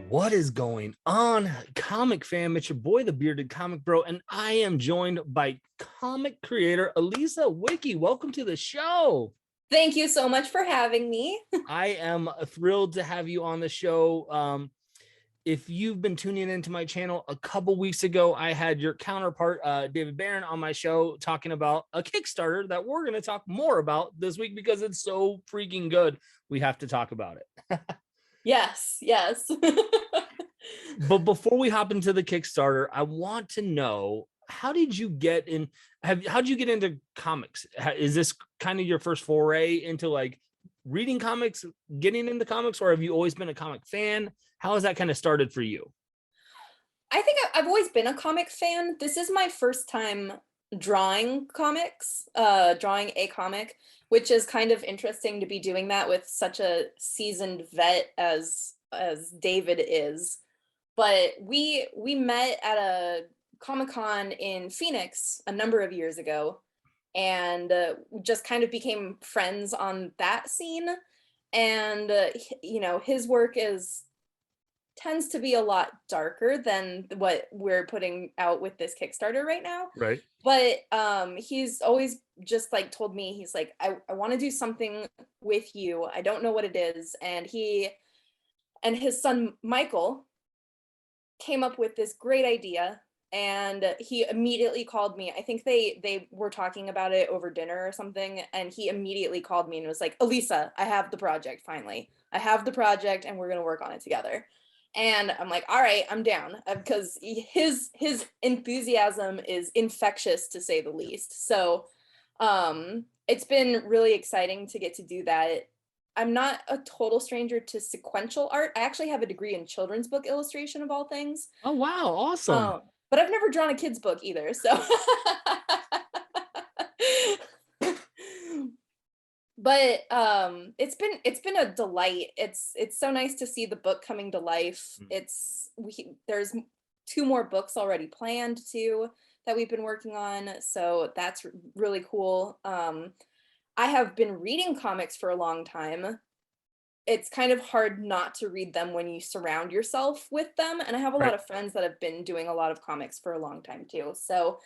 What is going on, comic fam? It's your boy, the Bearded Comic Bro, and I am joined by comic creator Elisa Wikey. Welcome to the show. Thank you so much for having me. I am thrilled to have you on the show. If you've been tuning into my channel a couple weeks ago, I had your counterpart, David Barron, on my show talking about a Kickstarter that we're going to talk more about this week because it's so freaking good. We have to talk about it. Yes. But before we hop into the Kickstarter, I want to know, how did you get in? How did you get into comics? Is this kind of your first foray into like reading comics, getting into comics, or have you always been a comic fan? How has that kind of started for you? I think I've always been a comic fan. This is my first time drawing comics, drawing a comic, which is kind of interesting to be doing that with such a seasoned vet as David is. But we met at a Comic-Con in Phoenix a number of years ago, and just kind of became friends on that scene. And his work tends to be a lot darker than what we're putting out with this Kickstarter right now. Right. But he's always just like told me, he's like, I want to do something with you. I don't know what it is. And he and his son Michael came up with this great idea, and he immediately called me. I think they were talking about it over dinner or something, and he immediately called me and was like, Elisa, I have the project. Finally, I have the project and we're going to work on it together. And I'm like, all right, I'm down, because his enthusiasm is infectious, to say the least. So it's been really exciting to get to do that. I'm not a total stranger to sequential art. I actually have a degree in children's book illustration, of all things. Oh, wow. Awesome. But I've never drawn a kid's book either. So but it's been a delight. It's so nice to see the book coming to life. There's 2 more books already planned too that we've been working on, so that's really cool. I have been reading comics for a long time. It's kind of hard not to read them when you surround yourself with them, and I have a lot Right. of friends that have been doing a lot of comics for a long time too. So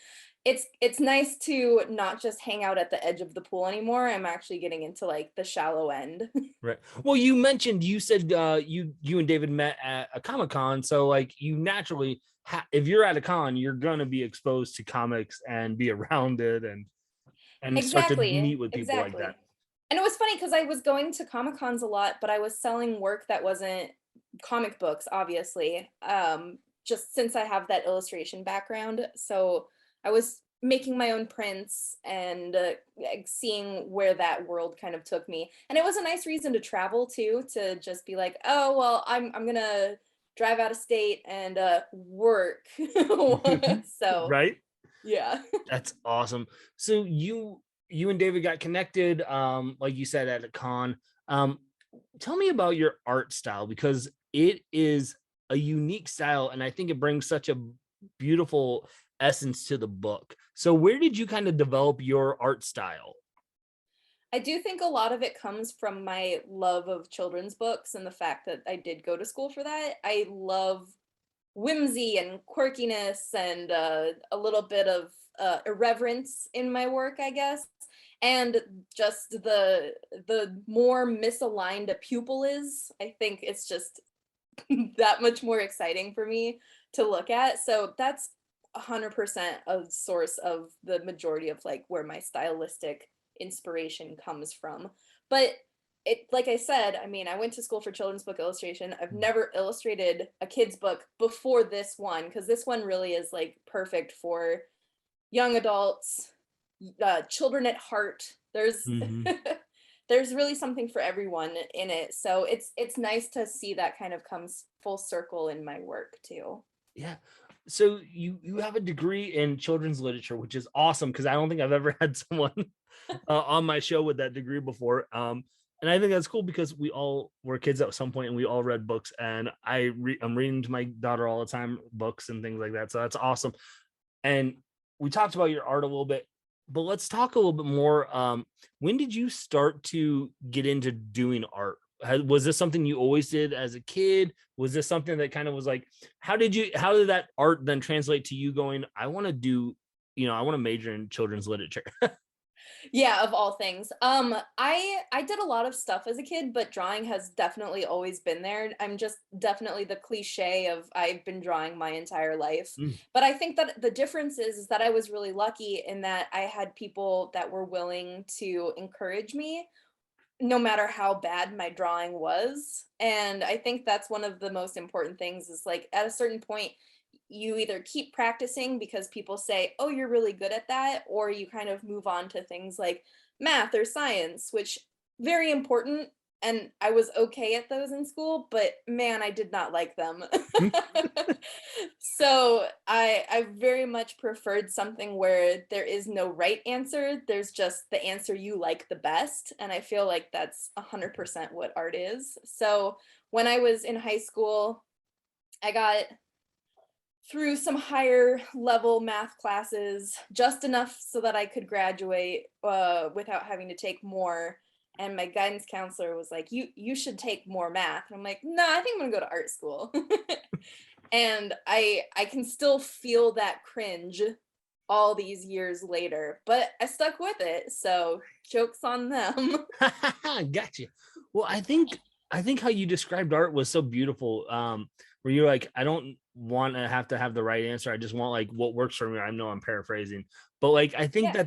it's nice to not just hang out at the edge of the pool anymore. I'm actually getting into like the shallow end. Right. Well, you said you and David met at a Comic-Con, so like you naturally if you're at a con, you're gonna be exposed to comics and be around it and start to Exactly, meet with people like that. exactly. And it was funny because I was going to Comic Cons a lot, but I was selling work that wasn't comic books, obviously. Just since I have that illustration background, so I was making my own prints and like, seeing where that world kind of took me. And it was a nice reason to travel too, to just be like, oh well, I'm gonna drive out of state and work. So Right. yeah. That's awesome. So you and David got connected, like you said, at a con. Um, Tell me about your art style, because it is a unique style, and I think it brings such a beautiful essence to the book. So where did you kind of develop your art style? I do think a lot of it comes from my love of children's books and the fact that I did go to school for that. I love whimsy and quirkiness and a little bit of irreverence in my work, I guess. And just the more misaligned a pupil is, I think it's just that much more exciting for me to look at. So that's 100% a source of the majority of like where my stylistic inspiration comes from. But it, like I said, I mean, I went to school for children's book illustration. I've never illustrated a kid's book before this one, because this one really is like perfect for young adults, children at heart. There's Mhm. there's really something for everyone in it. So it's nice to see that kind of comes full circle in my work too. Yeah. So you have a degree in children's literature, which is awesome because I don't think I've ever had someone on my show with that degree before. And I think that's cool because we all were kids at some point and we all read books. And I'm reading to my daughter all the time books and things like that. So that's awesome. And we talked about your art a little bit, but let's talk a little bit more. When did you start to get into doing art? Was this something you always did as a kid? Was this something that kind of was like, how did that art then translate to you going, I want to do, I want to major in children's literature? Yeah, of all things. I did a lot of stuff as a kid, but drawing has definitely always been there. I'm just definitely the cliche of I've been drawing my entire life. Mm, But I think that the difference is that I was really lucky in that I had people that were willing to encourage me no matter how bad my drawing was. And I think that's one of the most important things is like at a certain point, you either keep practicing because people say, oh, you're really good at that, or you kind of move on to things like math or science, which very important. And I was okay at those in school, but man, I did not like them. mm. So I very much preferred something where there is no right answer. There's just the answer you like the best. And I feel like that's 100% what art is. So when I was in high school, I got through some higher level math classes, just enough so that I could graduate without having to take more. And my guidance counselor was like, you should take more math. And I'm like, no, I think I'm gonna go to art school. And I can still feel that cringe all these years later, but I stuck with it. So joke's on them. Gotcha. Well, I think how you described art was so beautiful. Where you're like, I don't want to have the right answer. I just want like what works for me. I know I'm paraphrasing, but like I think Yeah.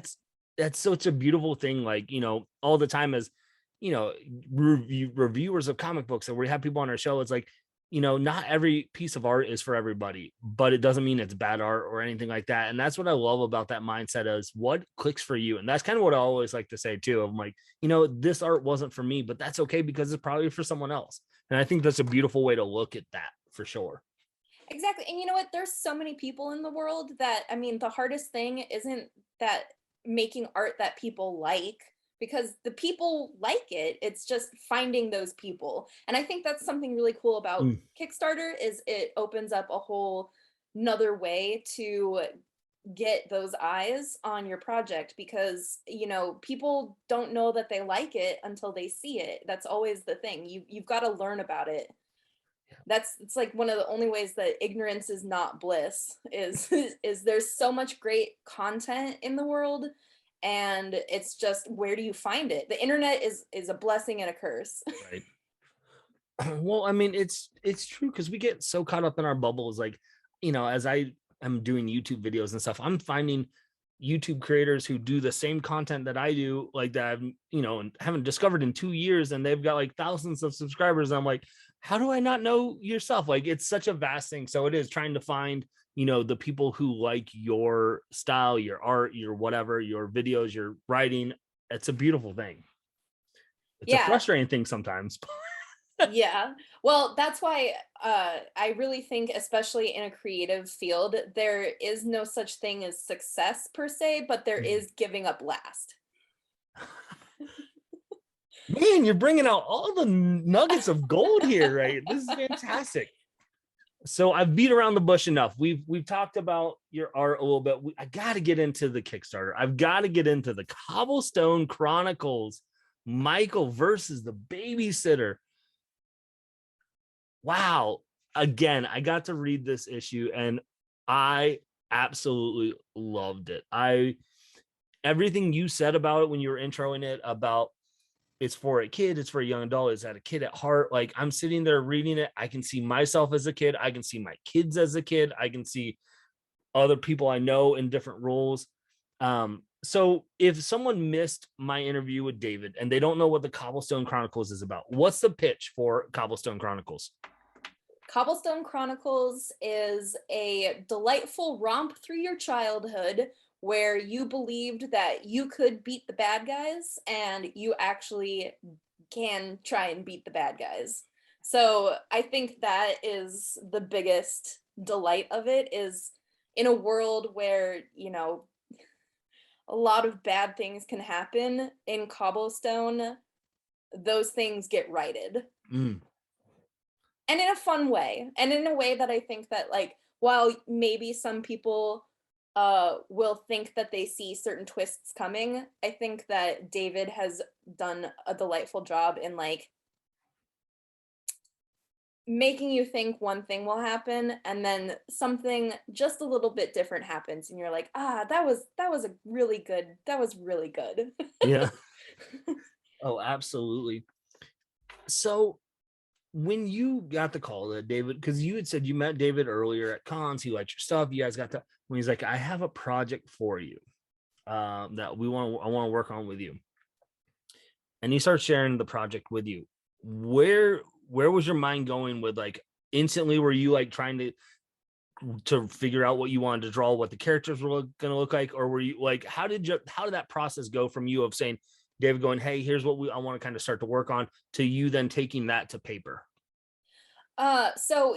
that's such a beautiful thing. Like, all the time as reviewers of comic books, and we have people on our show. It's like, not every piece of art is for everybody, but it doesn't mean it's bad art or anything like that. And that's what I love about that mindset is what clicks for you. And that's kind of what I always like to say too. I'm like, this art wasn't for me, but that's okay because it's probably for someone else. And I think that's a beautiful way to look at that for sure. Exactly. And you know what? There's so many people in the world that, I mean, the hardest thing isn't that making art that people like, because the people like it. It's just finding those people. And I think that's something really cool about Mm. Kickstarter is it opens up a whole another way to get those eyes on your project because people don't know that they like it until they see it. That's always the thing. You've got to learn about it. It's like one of the only ways that ignorance is not bliss is is there's so much great content in the world, and it's just where do you find it? The internet is a blessing and a curse. Right. Well, I mean, it's true because we get so caught up in our bubbles. Like, as I am doing YouTube videos and stuff, I'm finding YouTube creators who do the same content that I do, like that I've, and haven't discovered in 2 years, and they've got like thousands of subscribers. And I'm like, how do I not know your stuff? Like, it's such a vast thing. So it is trying to find, the people who like your style, your art, your whatever, your videos, your writing. It's a beautiful thing. It's a Yeah. frustrating thing sometimes. Yeah. Well, that's why I really think, especially in a creative field, there is no such thing as success per se, but there is giving up last. Man, you're bringing out all the nuggets of gold here, right? This is fantastic. So I've beat around the bush enough. We've talked about your art a little bit. I got to get into the Kickstarter. I've got to get into the Cobblestone Chronicles, Michael versus the babysitter. Wow. Again, I got to read this issue and I absolutely loved it. Everything you said about it when you were introing it about it's for a kid, it's for a young adult, it's at a kid at heart. Like I'm sitting there reading it. I can see myself as a kid. I can see my kids as a kid. I can see other people I know in different roles. So if someone missed my interview with David and they don't know what the Cobblestone Chronicles is about, what's the pitch for Cobblestone Chronicles? Cobblestone Chronicles is a delightful romp through your childhood where you believed that you could beat the bad guys and you actually can try and beat the bad guys. So I think that is the biggest delight of it is in a world where, a lot of bad things can happen in Cobblestone, those things get righted. Mm. And in a fun way, and in a way that I think that, like, while maybe some people will think that they see certain twists coming, I think that David has done a delightful job in like making you think one thing will happen, and then something just a little bit different happens, and you're like, that was really good. Yeah. Oh, absolutely. So when you got the call that David, because you had said you met David earlier at cons, he liked your stuff. You guys got to when he's like, I have a project for you that I want to work on with you. And he starts sharing the project with you. Where was your mind going with like instantly were you like trying to figure out what you wanted to draw, what the characters were going to look like, or were you like how did that process go from you of saying David going, hey, here's what I want to kind of start to work on, to you then taking that to paper? So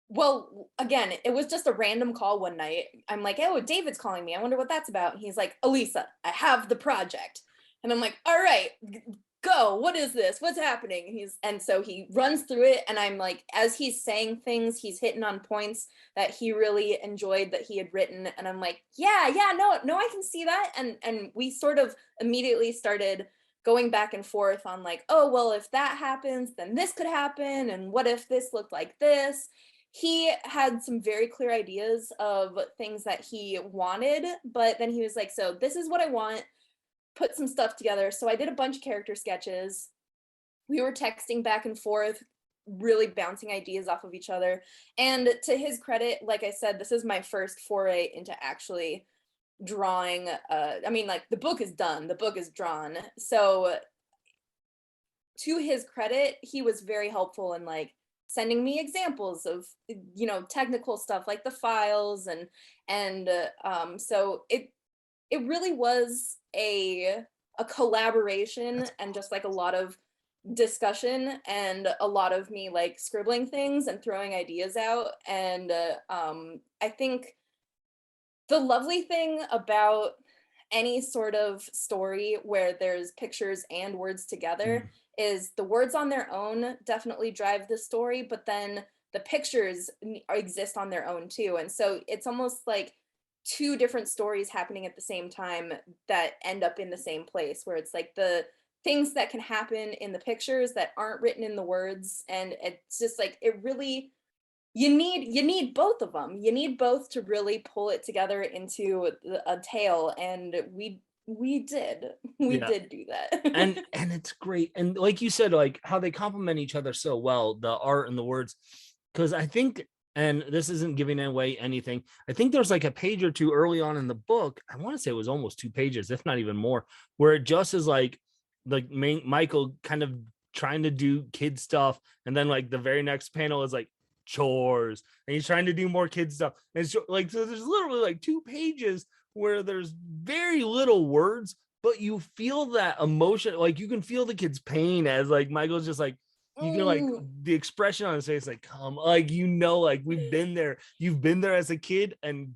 well, again, it was just a random call one night. I'm like, oh, David's calling me. I wonder what that's about. And he's like, Elisa, I have the project. And I'm like, all right, go. What is this? What's happening? And so he runs through it. And I'm like, as he's saying things, he's hitting on points that he really enjoyed that he had written. And I'm like, yeah, no, I can see that. And we sort of immediately started going back and forth on like, oh, well, if that happens, then this could happen. And what if this looked like this? He had some very clear ideas of things that he wanted, but then he was like, so this is what I want, put some stuff together. So I did a bunch of character sketches. We were texting back and forth, really bouncing ideas off of each other. And to his credit, like I said, this is my first foray into actually drawing. I mean, like the book is done, the book is drawn. So to his credit, he was very helpful in like sending me examples of technical stuff like the files and so it really was a collaboration and just like a lot of discussion and a lot of me like scribbling things and throwing ideas out and I think the lovely thing about any sort of story where there's pictures and words together Mm. is the words on their own definitely drive the story, but then the pictures exist on their own too. And so it's almost like two different stories happening at the same time that end up in the same place, where it's like the things that can happen in the pictures that aren't written in the words. And it's just like, it really, you need both of them. You need both to really pull it together into a tale, and we did. We Yeah. did do that. And it's great, and like you said, like how they complement each other so well, the art and the words, because I think, and this isn't giving away anything, I think there's like a page or two early on in the book, I want to say it was almost 2 pages if not even more, where it just is like the main Michael kind of trying to do kid stuff, and then like the very next panel is like chores, and he's trying to do more kid stuff, and it's like, so there's literally like 2 pages where there's very little words, but you feel that emotion, like you can feel the kid's pain as like Michael's just like, you can like Mm. the expression on his face, like, come, like, like we've been there, you've been there as a kid, and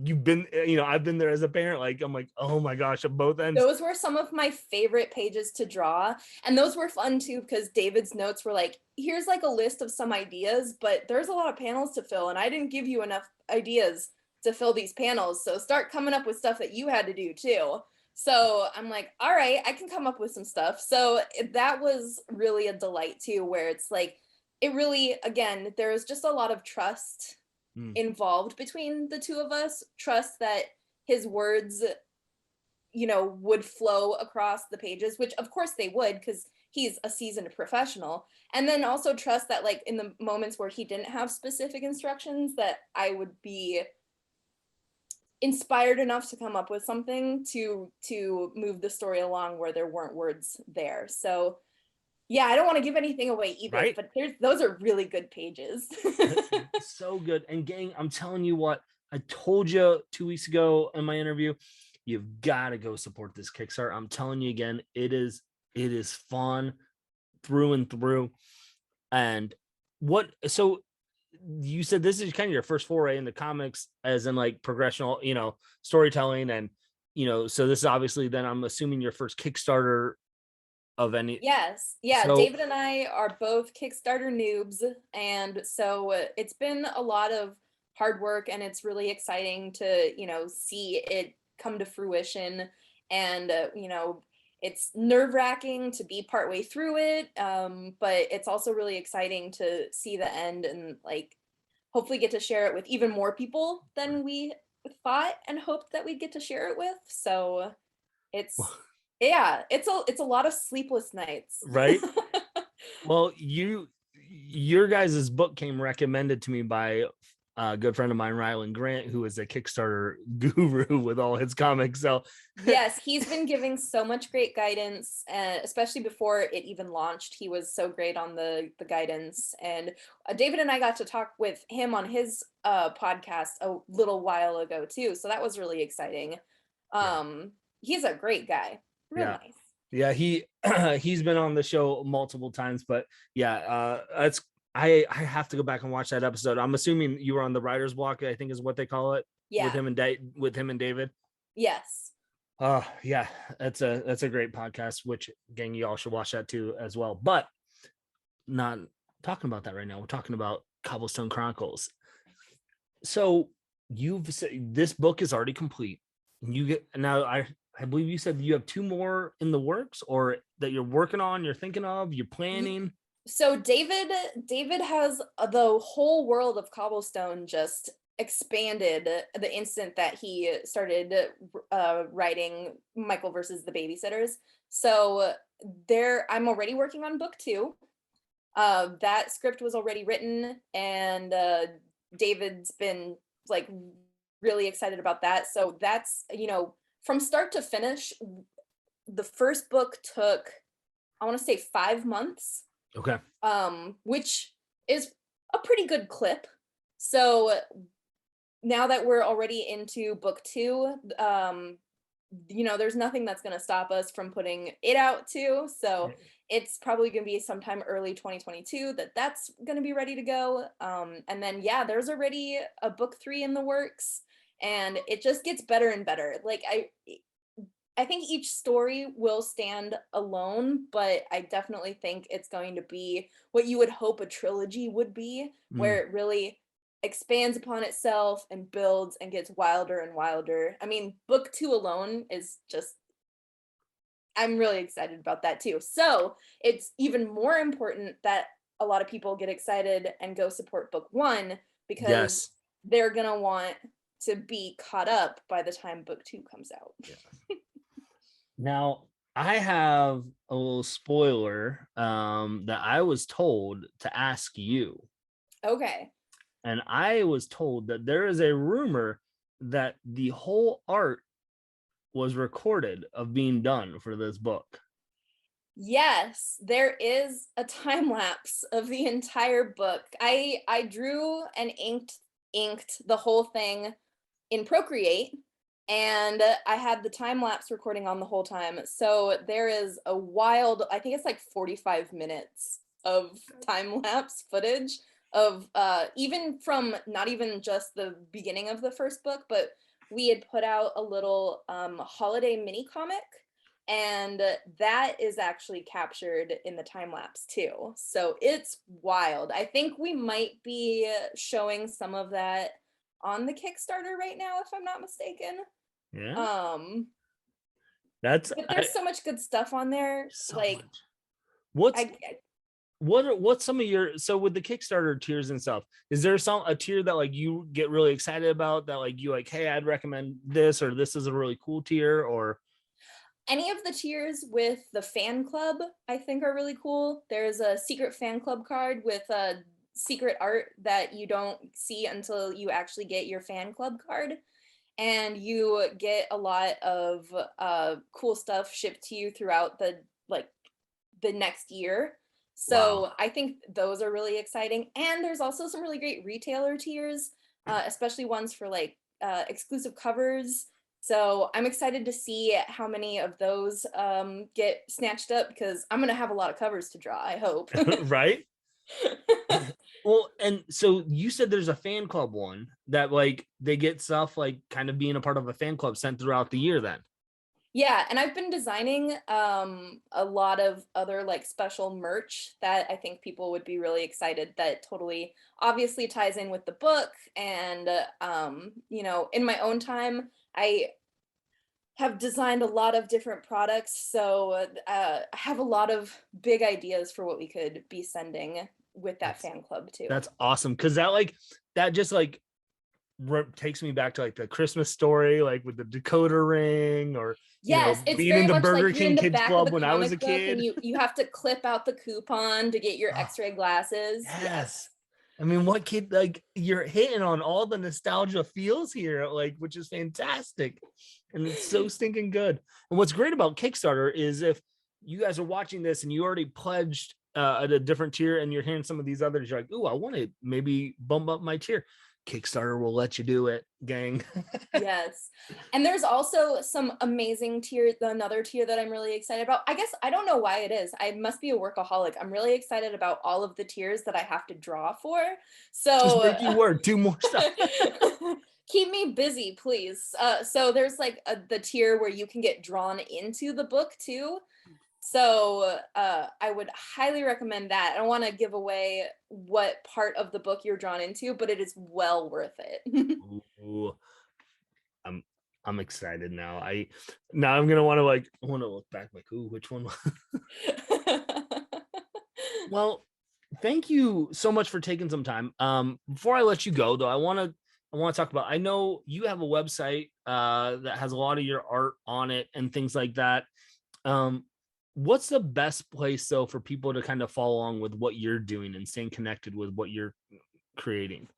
you've been, I've been there as a parent, like I'm like, oh my gosh, at both ends. Those were some of my favorite pages to draw. And those were fun too, because David's notes were like, here's like a list of some ideas, but there's a lot of panels to fill. And I didn't give you enough ideas to fill these panels. So start coming up with stuff that you had to do too. So I'm like, all right, I can come up with some stuff. So that was really a delight too, where it's like, it really, again, there was just a lot of trust Mm. involved between the two of us. Trust that his words would flow across the pages, which of course they would, because he's a seasoned professional. And then also trust that like in the moments where he didn't have specific instructions, that I would be inspired enough to come up with something to move the story along where there weren't words there. So yeah, I don't want to give anything away either, Right. but those are really good pages. So good. And gang, I'm telling you what, I told you 2 weeks ago in my interview, you've got to go support this Kickstarter. I'm telling you again, it is fun through and through. And so you said this is kind of your first foray into comics, as in like progressional, storytelling, and so this is obviously then I'm assuming your first Kickstarter of any. Yes. Yeah, So David and I are both Kickstarter noobs, and so it's been a lot of hard work, and it's really exciting to, see it come to fruition. And it's nerve-wracking to be partway through it, but it's also really exciting to see the end and like hopefully get to share it with even more people than we thought and hoped that we'd get to share it with. So it's yeah, it's a lot of sleepless nights. Right. Well, your guys' book came recommended to me by a good friend of mine, Rylan Grant, who is a Kickstarter guru with all his comics. So Yes, he's been giving so much great guidance, especially before it even launched. He was so great on the guidance, and David and I got to talk with him on his podcast a little while ago too. So that was really exciting. He's a great guy, real yeah. nice. Yeah, he's been on the show multiple times, but yeah, it's I have to go back and watch that episode. I'm assuming you were on the writer's block, I think is what they call it, with Yeah. him and David. Yes. Yeah, that's a great podcast, which gang, you all should watch that too as well. But not talking about that right now. We're talking about Cobblestone Chronicles. So you've said this book is already complete. You get now. I believe you said you have 2 more in the works, or that you're working on, you're thinking of, you're planning. So David has the whole world of Cobblestone just expanded the instant that he started writing Michael versus the Babysitters. So I'm already working on book 2. That script was already written, and David's been like really excited about that. So that's, from start to finish, the first book took, I want to say, 5 months. Okay. Which is a pretty good clip. So now that we're already into book 2, there's nothing that's going to stop us from putting it out too. So it's probably going to be sometime early 2022 that's going to be ready to go. And then, yeah, there's already a book 3 in the works, and it just gets better and better. Like I think each story will stand alone, but I definitely think it's going to be what you would hope a trilogy would be, where it really expands upon itself and builds and gets wilder and wilder. I mean, book 2 alone is just, I'm really excited about that too. So it's even more important that a lot of people get excited and go support book 1, because they're going to want to be caught up by the time book 2 comes out. Yeah. Now, I have a little spoiler that I was told to ask you. Okay. And I was told that there is a rumor that the whole art was recorded of being done for this book. Yes, there is a time lapse of the entire book. I drew and inked the whole thing in Procreate, and I had the time lapse recording on the whole time. So there is a wild, I think it's like 45 minutes of time lapse footage of even from not even just the beginning of the first book, but we had put out a little holiday mini comic, and that is actually captured in the time lapse too. So it's wild. I think we might be showing some of that on the Kickstarter right now, if I'm not mistaken. Yeah. But there's so much good stuff on there. So like much. What's some of your, so with the Kickstarter tiers and stuff, is there a tier that like you get really excited about, that like you like, hey, I'd recommend this, or this is a really cool tier? Or any of the tiers with the fan club, I think, are really cool. There's a secret fan club card with secret art that you don't see until you actually get your fan club card. And you get a lot of cool stuff shipped to you throughout the next year. So wow. I think those are really exciting. And there's also some really great retailer tiers, especially ones for like exclusive covers. So I'm excited to see how many of those get snatched up, because I'm going to have a lot of covers to draw, I hope. Right? Well, and so you said there's a fan club one that like they get stuff like kind of being a part of a fan club sent throughout the year then. Yeah, and I've been designing a lot of other like special merch that I think people would be really excited, that totally obviously ties in with the book. And in my own time, have designed a lot of different products. So I have a lot of big ideas for what we could be sending with that That's fan club too. that's awesome, because that just like takes me back to like the Christmas Story, like with the decoder ring, or Yes, it's being very in the much Burger like you're King in the Kids back of the Club when I was a comic book and kid. you have to clip out the coupon to get your Oh, X-ray glasses. yes. Yes. I mean, what kid, like, you're hitting on all the nostalgia feels here, like, which is fantastic. And it's so stinking good. And what's great about Kickstarter is if you guys are watching this and you already pledged at a different tier and you're hearing some of these others, you're like, oh, I want to maybe bump up my tier. Kickstarter will let you do it, gang. Yes. And there's also some amazing tier, another tier that I'm really excited about. I guess I don't know why it is. I must be a workaholic. I'm really excited about all of the tiers that I have to draw for. Just So make you work, do more stuff. keep me busy, please. So there's like the tier where you can get drawn into the book too. So I would highly recommend that. I don't want to give away what part of the book you're drawn into, but it is well worth it. Ooh, I'm excited now. I'm gonna want to look back like, ooh, which one? Well, thank you so much for taking some time. Before I let you go, though, I want to talk about. I know you have a website that has a lot of your art on it and things like that. What's the best place though for people to kind of follow along with what you're doing and staying connected with what you're creating?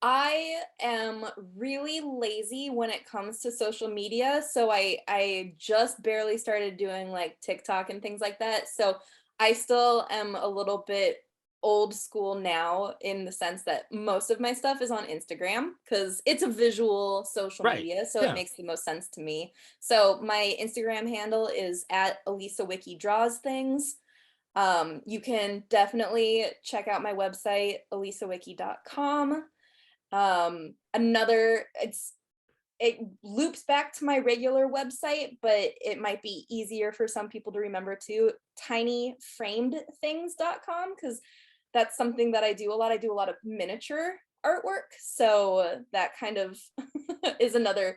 I am really lazy when it comes to social media. So I just barely started doing like TikTok and things like that. So I still am a little bit old school now in the sense that most of my stuff is on Instagram because it's a visual social Right. media. So it Yeah. makes the most sense to me. So my Instagram handle is at Elisa Wiki Draws Things. You can definitely check out my website, elisawiki.com. It loops back to my regular website, but it might be easier for some people to remember too, tinyframedthings.com, because that's something that I do a lot. I do a lot of miniature artwork, so that kind of is another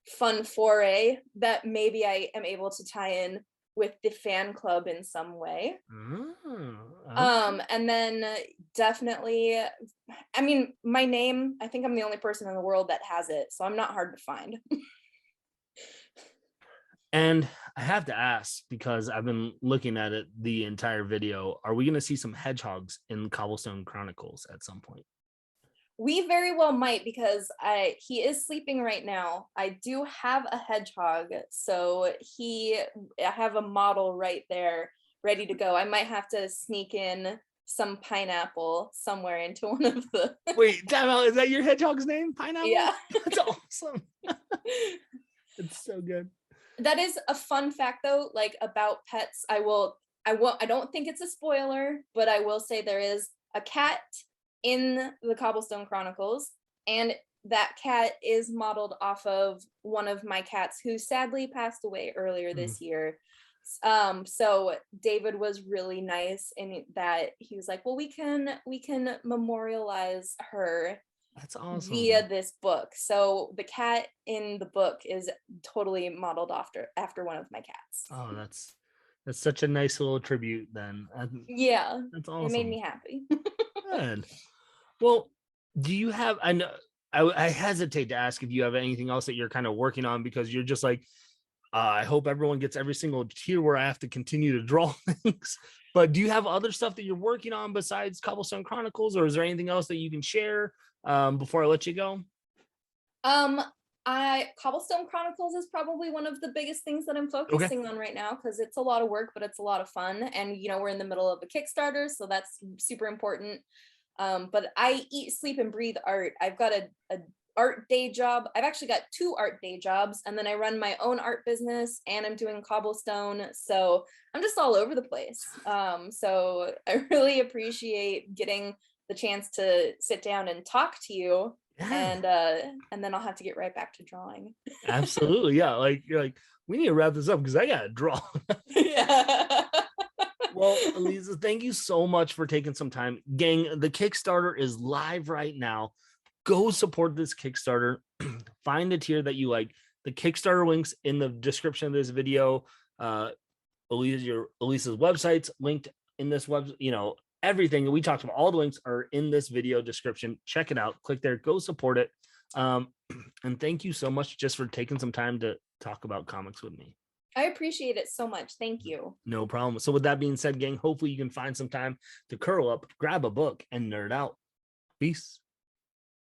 fun foray that maybe I am able to tie in with the fan club in some way. Okay. And then definitely, I mean, my name, I think I'm the only person in the world that has it, so I'm not hard to find. And I have to ask, because I've been looking at it the entire video, are we going to see some hedgehogs in Cobblestone Chronicles at some point? We very well might, because he is sleeping right now. I do have a hedgehog, so I have a model right there ready to go. I might have to sneak in some pineapple somewhere into one of the Wait, time out. Is that your hedgehog's name? Pineapple? yeah. That's awesome. It's so good. That is a fun fact though, like about pets. I don't think it's a spoiler, but I will say there is a cat in the Cobblestone Chronicles, and that cat is modeled off of one of my cats who sadly passed away earlier this year. So David was really nice in that he was like, well, we can memorialize her That's awesome. via this book. So the cat in the book is totally modeled after one of my cats. Oh, that's such a nice little tribute then. Yeah, That's awesome. it made me happy. Good. Well, do you have, I know I hesitate to ask if you have anything else that you're kind of working on, because you're just like, I hope everyone gets every single tier where I have to continue to draw things. But do you have other stuff that you're working on besides Cobblestone Chronicles, or is there anything else that you can share before I let you go? Cobblestone Chronicles is probably one of the biggest things that I'm focusing on right now, because it's a lot of work, but it's a lot of fun. And we're in the middle of a Kickstarter, so that's super important. But I eat, sleep, and breathe art. I've got a art day job. I've actually got 2 art day jobs, and then I run my own art business, and I'm doing Cobblestone. So I'm just all over the place. So I really appreciate getting the chance to sit down and talk to you. Yeah. And then I'll have to get right back to drawing. Absolutely. Yeah. Like, you're like, we need to wrap this up because I gotta draw. Yeah. Well, Elisa, thank you so much for taking some time. Gang, the Kickstarter is live right now. Go support this Kickstarter. Find a tier that you like, the Kickstarter links in the description of this video. Elisa's website's linked in this web, everything that we talked about, all the links are in this video description. Check it out, click there, go support it. And thank you so much just for taking some time to talk about comics with me. I appreciate it so much. Thank you. No problem. So with that being said, gang, hopefully you can find some time to curl up, grab a book, and nerd out. Peace.